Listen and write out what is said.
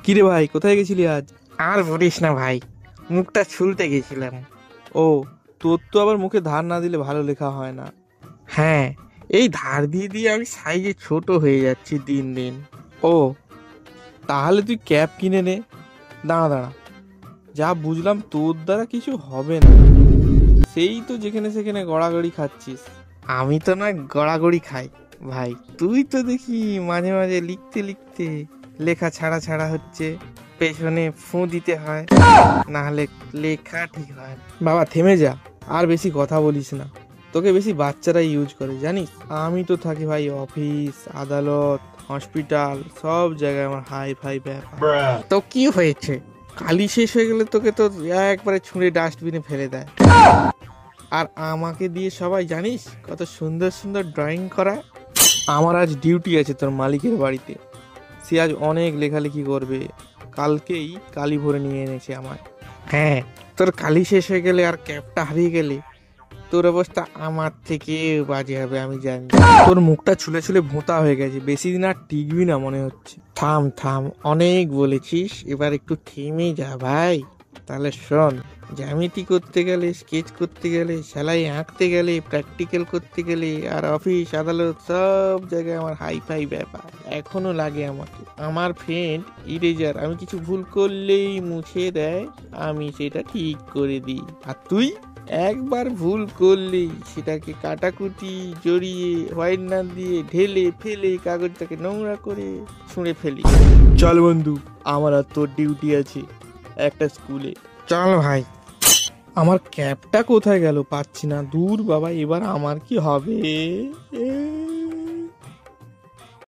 কিরে ভাই, কোথায় গেছিলি আজ? আর বলিস না ভাই, মুখটা ছুলতে গেছিলাম। ও, তোর তো আবার মুখে ধার না দিলে ভালো লেখা হয় না। হ্যাঁ, এই ধার দিয়ে দিয়ে আমি সাইজে ছোট হয়ে যাচ্ছি দিন দিন। ও, তাহলে তুই ক্যাপ কিনে নে। দাঁড়া দাঁড়া, যা বুঝলাম তোর দ্বারা কিছু হবে না। সেই তো যেখানে সেখানে গড়াগড়ি খাচ্ছিস। আমি তো না গড়াগড়ি খাই ভাই, তুই তো দেখি মাঝে মাঝে লিখতে লিখতে লেখা ছাড়া ছাড়া হচ্ছে, পেছনে ফু দিতে হয়, না হলে লেখা ঠিক হয় না। বাবা থেমে যা, আর বেশি কথা বলিস না। তোকে বেশি বাচ্চারা ইউজ করে জানিস। আমি তো থাকি ভাই অফিস, আদালত, হসপিটাল, সব জায়গায় আমার হাই ফাই ব্যাপার। তো কি হয়েছে, কালি শেষ হয়ে গেলে তোকে তো একবারে ছুঁড়ে ডাস্টবিনে ফেলে দেয়। আর আমাকে দিয়ে সবাই জানিস কত সুন্দর সুন্দর ড্রয়িং করায়। আমার আজ ডিউটি আছে তোর মালিকের বাড়িতে। সে আজ অনেক লেখালেখি করবে। কালকেই কালি ভরে নিয়ে এনেছে আমায়। হ্যাঁ, তোর কালি শেষ হয়ে গেলে আর ক্যাপটা হারিয়ে গেলে তোর অবস্থা আমার থেকে বাজে হবে আমি জানি। তোর মুখটা ছুলে ছুলে ভোঁতা হয়ে গেছে, বেশি দিন আর টিকবি না মনে হচ্ছে। থাম থাম, অনেক বলেছিস, এবার একটু থেমে যা ভাই। তাহলে শোন, জ্যামিতি করতে গেলে, স্কেচ করতে গেলে, সেলাই আঁকতে গেলে, প্র্যাকটিক্যাল করতে গেলে, আর অফিস আদালত সব জায়গায় আমার হাই ফাই ব্যাপার এখনো লাগে আমাকে। আমার ফ্রেন্ড ইরেজার আমি কিছু ভুল করলেই মুছে দেয়, আমি সেটা ঠিক করে দিই। আর তুই একবার ভুল করলেই সেটাকে কাটাকুটি জড়িয়ে হোয়াইটনার দিয়ে ঢেলে ফেলে কাগজটাকে নোংরা করে ছুঁড়ে ফেলি। চল বন্ধু, আমার আর তোর ডিউটি আছে একটা স্কুলে। চল ভাই। আমার ক্যাবটা কোথায় গেল, পাচ্ছি না। দূর বাবা, এবার আমার কি হবে?